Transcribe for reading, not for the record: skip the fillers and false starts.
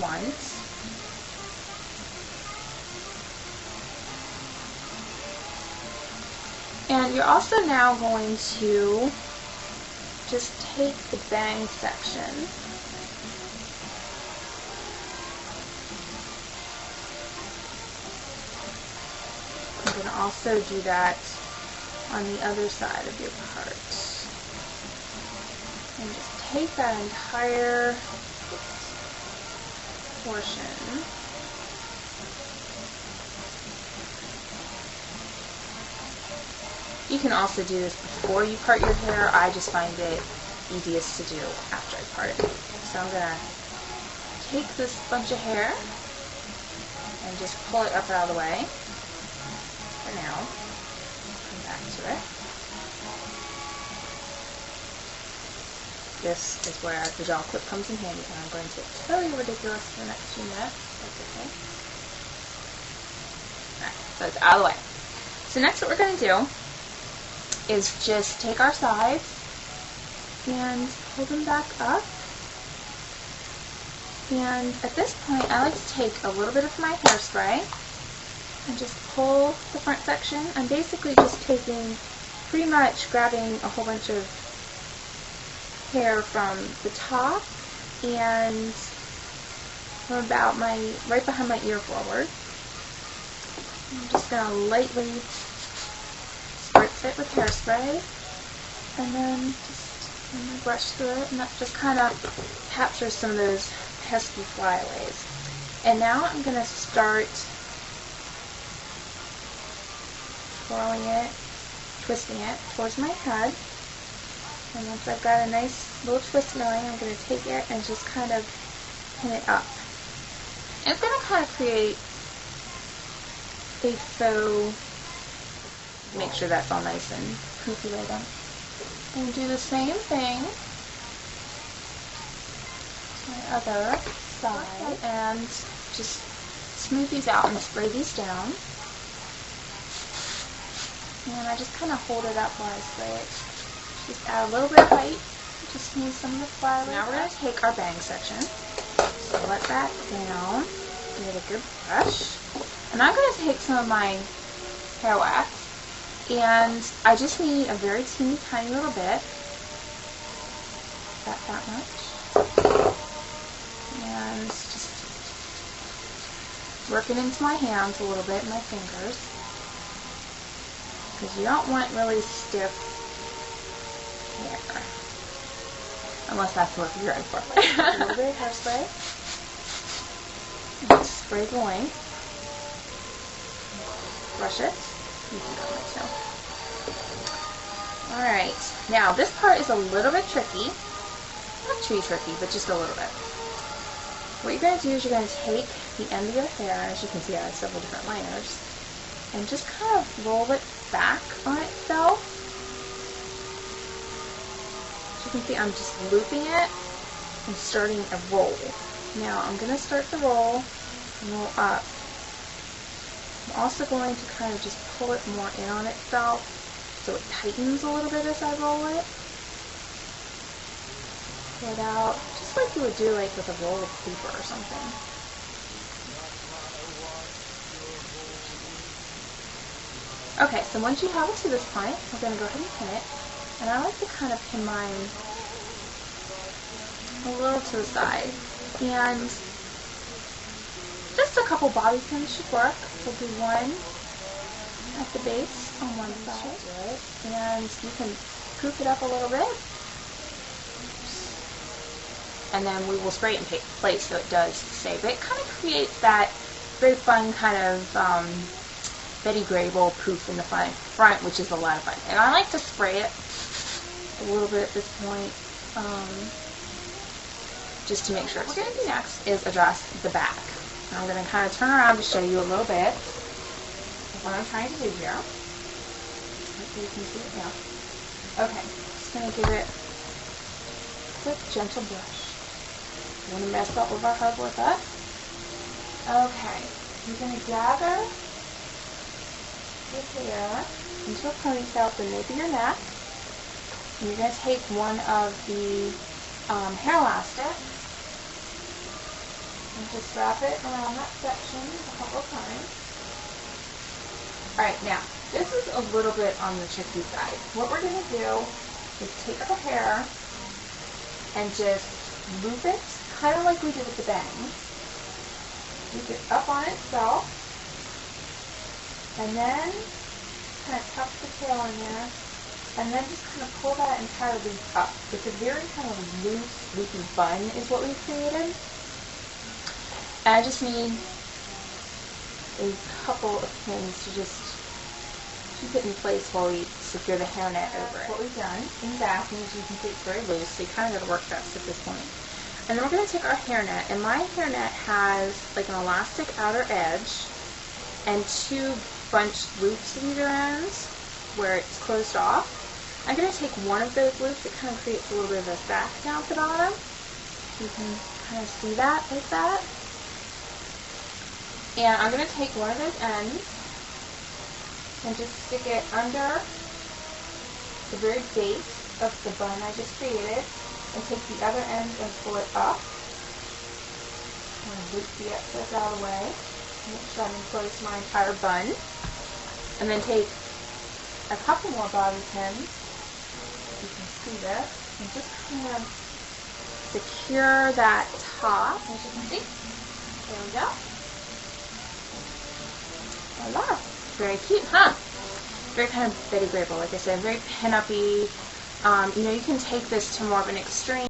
once. And you're also now going to just take the bang section you can also do that on the other side of your part. And just take that entire portion. You can also do this before you part your hair. I just find it easiest to do after I part it. So I'm going to take this bunch of hair and just pull it up and out of the way. For now, come back to it. This is where the gel clip comes in handy, and I'm going to get totally ridiculous for the next few minutes. That's okay. Alright, so it's out of the way. So next what we're going to do is just take our sides and pull them back up. And at this point, I like to take a little bit of my hairspray and just pull the front section. I'm basically just taking, pretty much grabbing a whole bunch of hair from the top and from about right behind my ear forward. I'm just going to lightly spritz it with hairspray and then just brush through it, and that just kind of captures some of those pesky flyaways. And now I'm going to start twirling it, twisting it towards my head. And once I've got a nice little twist going, I'm going to take it and just kind of pin it up. And it's going to kind of create a faux, make sure that's all nice and poofy like that. And do the same thing to my other side, and just smooth these out and spray these down. And I just kind of hold it up while I spray it. Just add a little bit of height to smooth some of the flyaways. Now we're going to take our bang section, so let that down, give it a good brush. And I'm going to take some of my hair wax, and I just need a very teeny tiny little bit, that much, and just work it into my hands a little bit, my fingers, because you don't want really stiff hair, unless that's what you're going for. A little bit of hairspray, and just spray the length, brush it. You can go like so. Alright, now this part is a little bit tricky. Not too tricky, but just a little bit. What you're going to do is you're going to take the end of your hair, and as you can see I have several different layers, and just kind of roll it back on itself. As you can see, I'm just looping it and starting a roll. Now I'm going to start the roll and roll up. I'm also going to kind of just pull it more in on itself so it tightens a little bit as I roll it. Pull it out, just like you would do like with a roll of paper or something. Okay, so once you have it to this point, we're going to go ahead and pin it. And I like to kind of pin mine a little to the side. And just a couple bobby pins should work. We'll do one at the base on one side. And you can poof it up a little bit. And then we will spray it in place so it does stay. But it kind of creates that very fun kind of Betty Grable poof in the front, which is a lot of fun. And I like to spray it a little bit at this point, just to make sure. What we're going to do next is address the back. And I'm going to kind of turn around to show you a little bit of what I'm trying to do here. Hopefully you can see it now. Okay, just going to give it a quick, gentle brush. You want to mess up with our hug with us? Okay, you're going to gather your hair into a ponytail at the nape of your neck. And you're going to take one of the hair elastics And just wrap it around that section a couple of times. Alright, now, this is a little bit on the tricky side. What we're going to do is take our hair and just loop it, kind of like we did with the bangs. Loop it up on itself, and then kind of tuck the tail in there, and then just kind of pull that entire loop up. It's a very kind of loose, loopy bun is what we've created. And I just need a couple of pins to just keep it in place while we secure the hairnet over it. What we've done in the back, and as you can see, it's very loose, so you kind of got to work fast at this point. And then we're going to take our hairnet, and my hairnet has like an elastic outer edge and two bunched loops at either ends where it's closed off. I'm going to take one of those loops. It kind of creates a little bit of a sack down at the bottom. You can kind of see that like that. And I'm going to take one of those ends and just stick it under the very base of the bun I just created, and take the other end and pull it up. I'm going to loop the excess out of the way. Make sure I'm enclosed to my entire bun. And then take a couple more bobby pins, you can see this, and just kind of secure that top, as you can see. There we go. Voila! Very cute, huh? Very kind of Betty Grable, like I said, very pin-uppy. You know, you can take this to more of an extreme.